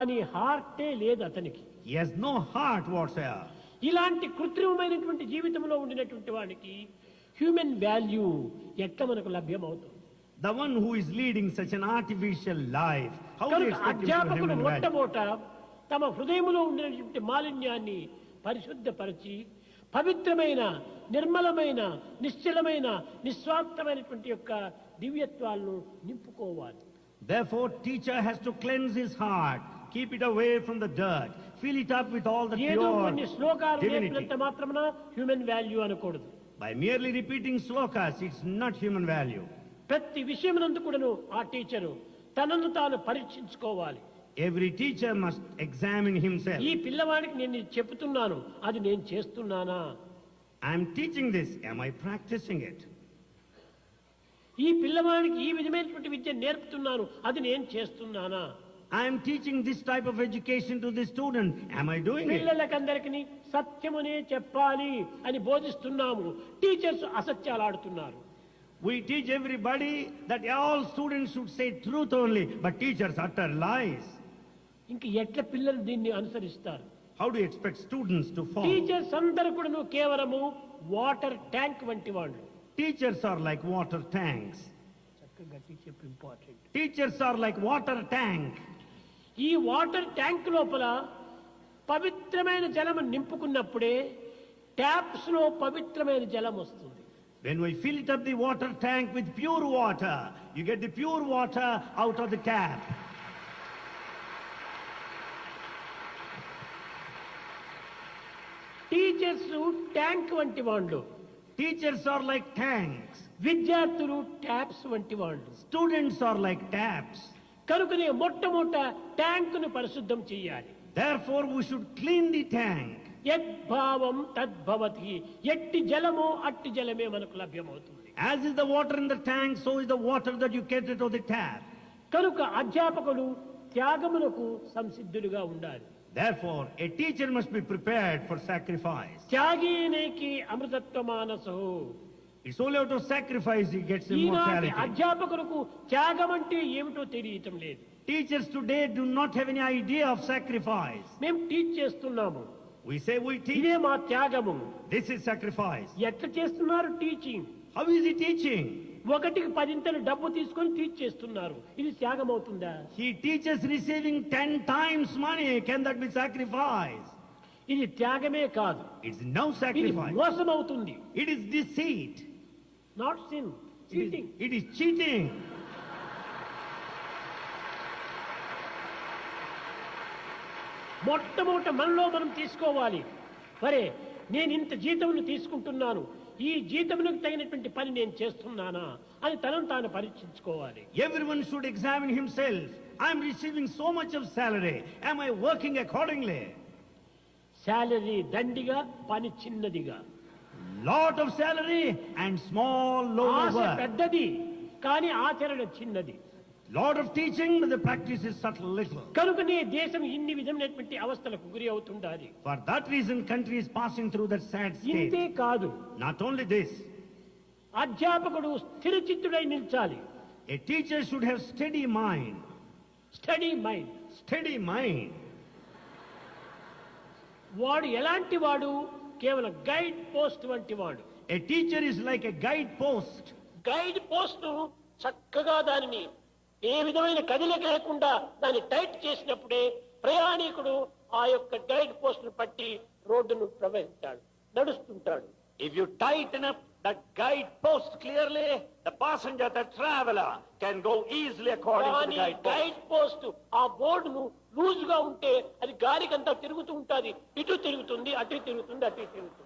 అని హార్టే లేదు అతనికి. He has no heart whatsoever. ఇలాంటి కృత్రిమమైనటువంటి జీవితంలో ఉండినటువంటి వాడికి హ్యూమన్ వాల్యూ ఎట్లా మనకు లభ్యమవుతుంది? The one who is leading such an artificial life, how do you expect him to have అధ్యాపకుడు human value? మొట్టమొదట తమ హృదయంలో ఉండినటువంటి మాలిన్యాన్ని పరిశుద్ధపరిచి పవిత్రమైన నిర్మలమైన నిశ్చలమైన నిస్వార్థమైనటువంటి యొక్క దివ్యత్వాలను నింపుకోవాలి. Therefore, teacher has to cleanse his heart, keep it away from the dirt, fill it up with all the ఏదో pure కొన్ని శ్లోకాలు divinity. నేర్పినంత మాత్రమున హ్యూమన్ వాల్యూ అనకూడదు. By merely repeating slokas, it's not human value. ప్రతి విషయమునందు కూడాను ఆ teacher తనను తాను పరీక్షించుకోవాలి. Every teacher must examine himself. ఈ పిల్లవాడికి నేను ఇది చెప్తున్నాను, అది నేను చేస్తున్నానా? I am teaching this, am I practicing it? ఈ పిల్లవాడికి ఈ విధమైనటువంటి విద్య నేర్పుతున్నాను, అది నేను చేస్తున్నానా? I am teaching this type of education to the student, am I doing it? పిల్లలకందరికీ సత్యమునే చెప్పాలి అని బోధిస్తున్నాము, టీచర్స్ అసత్యాలు ఆడుతున్నారు. We teach everybody that all students should say truth only, but teachers utter lies. ఇంక ఎట్లా పిల్లలు దీన్ని అనుసరిస్తారు? How do you expect students to follow? Teachers అందరూ కూడా కేవలము వాటర్ ట్యాంక్ వంటి వాళ్ళు. Teachers are like water tanks. చక్కగా గట్టి చెప్పు, important. Teachers are like water tank. ఈ వాటర్ ట్యాంక్ లోపల పవిత్రమైన జలం నింపుకున్నప్పుడే ట్యాప్స్ లో పవిత్రమైన జలం వస్తుంది. When we fill it up the water tank with pure water, you get the pure water out of the tap. Teachers tank వంటి వాళ్ళు, Teachers are like tanks. విద్యార్థులు ట్యాప్స్ వంటి వాళ్ళు. Students are like taps. కనుకనే మొట్టమొదట ట్యాంకును పరిశుద్ధం చేయాలి. Therefore, we should clean the tank. యద్భావం తద్భవతి, ఎట్టి జలమో అట్టి జలమే మనకు లభ్యమవుతుంది. As is the water in the tank, so is the water that you get out of the tap. కనుక అధ్యాపకులు త్యాగములకు సంసిద్ధులుగా ఉండాలి. Therefore, a teacher must be prepared for sacrifice. త్యాగీనేకి అమృతత్వ మానసో. It's only out of sacrifice he gets ఈనాటి immortality. అధ్యాపకులకు త్యాగం అంటే ఏమిటో తెలియటం లేదు. Teachers today do not have any idea of sacrifice. మేము టీచ్ చేస్తున్నాము, We say we teach. ఇదే మా త్యాగము. This is sacrifice. ఎట్లా చేస్తున్నారు teaching? How is he teaching? ఒకటికి 10 డబ్బు తీసుకొని టీచ్ చేస్తున్నారు, ఇది త్యాగం అవుతుందా? He teaches receiving 10 times money. Can that be sacrifice? ఇది త్యాగమే కాదు, It's no ఇది sacrifice. మోసం అవుతుంది. It is deceit. Not sin, cheating. It is cheating. మొట్టమొదట మనలో మనం తీసుకోవాలి, మరే నేను ఇంత జీతమును తీసుకుంటున్నాను, ఈ జీతమునకు తగినటువంటి పని నేను చేస్తున్నానా అని తనను తాను పరీక్షించుకోవాలి. Everyone should examine himself. I am receiving so much of salary. Am I working accordingly? Salary దండిగా, పని చిన్నదిగా. Lot of salary and small load of Asha work. పెద్దది కానీ ఆచరణ చిన్నది. Lot of teaching, but the practice is subtle little. కనుకనే దేశం ఇన్ని విధమైనటువంటి అవస్థలకు గురి అవుతుండాలి. For that reason, country is passing through that sad ఇంతే state. కాదు, Not only this, అధ్యాపకుడు స్థిరచిత్తుడై నిల్చాలి. a teacher should have steady mind. Study mind. Steady mind. వాడు ఎలాంటి వాడు? కేవలం గైడ్ పోస్ట్ వంటి వాడు. A teacher is like a guide post. Guide post చక్కగా దానిని ఏ విధమైన కదిలిక లేకుండా దాన్ని టైట్ చేసినప్పుడే ప్రయాణికుడు ఆ యొక్క గైడ్ పోస్ట్ ను పట్టి రోడ్డును ప్రవహిస్తాడు, నడుస్తుంటాడు. If you tighten up that guide post clearly, the passenger, the traveler, can go easily according to the కానీ guide post. గైడ్ పోస్ట్ ఆ బోర్డును లూజ్ గా ఉంటే అది గాలికంతా తిరుగుతూ ఉంటుంది, ఇటు తిరుగుతుంది, అటు తిరుగుతుంది, అటు తిరుగుతుంది.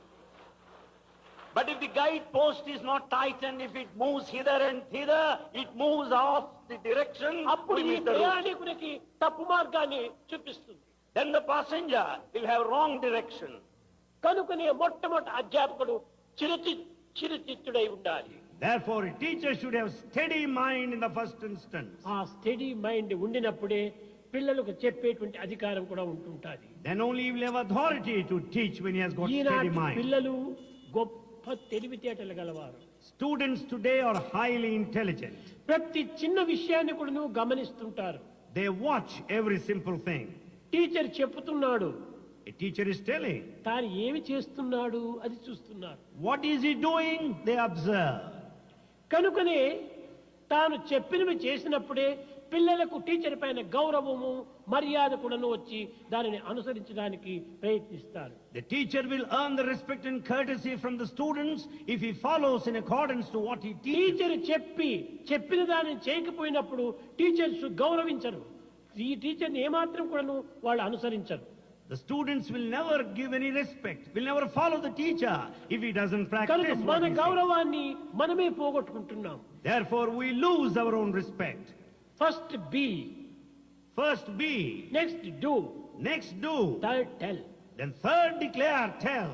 But if the guide post is not tightened, if it moves hither and thither, it moves off the direction. అప్పుడు ఈ with the route. ప్రయాణికునికి తప్పు మార్గాన్ని చూపిస్తుంది. Then the passenger will have wrong direction. కనుకనే మొట్టమొదటి అధ్యాపకుడు చిరుచిత్తుడై ఉండాలి. Therefore, a teacher should have steady mind in the first instance. ఆ study mind ఉండినప్పుడే పిల్లలకు చెప్పేటువంటి అధికారం కూడా ఉంటుంటుంది. Then only he will have authority to teach when he has got steady ఈనాటి mind. పిల్లలు గొప్ప తెలివితేటలు గలవారు. Students today are highly intelligent. ప్రతి చిన్న విషయాన్ని కూడా గమనిస్తుంటారు. They watch every simple thing. Teacher చెప్తున్నాడు, A teacher is telling. తాను ఏమి చేస్తున్నాడు అది చూస్తున్నారు. What is he doing? They observe. కనుకనే తాను చెప్పినవి చేసినప్పుడే పిల్లలకు టీచర్ పైన గౌరవము మర్యాద కూడాను వచ్చి దానిని అనుసరించడానికి ప్రయత్నిస్తారు. The teacher will earn the respect and courtesy from the students if he follows in accordance to what he teaches. Teacher చెప్పిన దానిని చేయకపోయినప్పుడు టీచర్స్ గౌరవించరు. ఈ టీచర్ని ఏమాత్రం కూడాను వాళ్ళు అనుసరించరు. The students will never give any respect, will never follow the teacher if he doesn't practice కనుక what మన he says. గౌరవాన్ని మనమే పోగొట్టుకుంటున్నాం. Therefore we lose our own respect. First be, First be, next do, next do, third tell. then third declare, tell.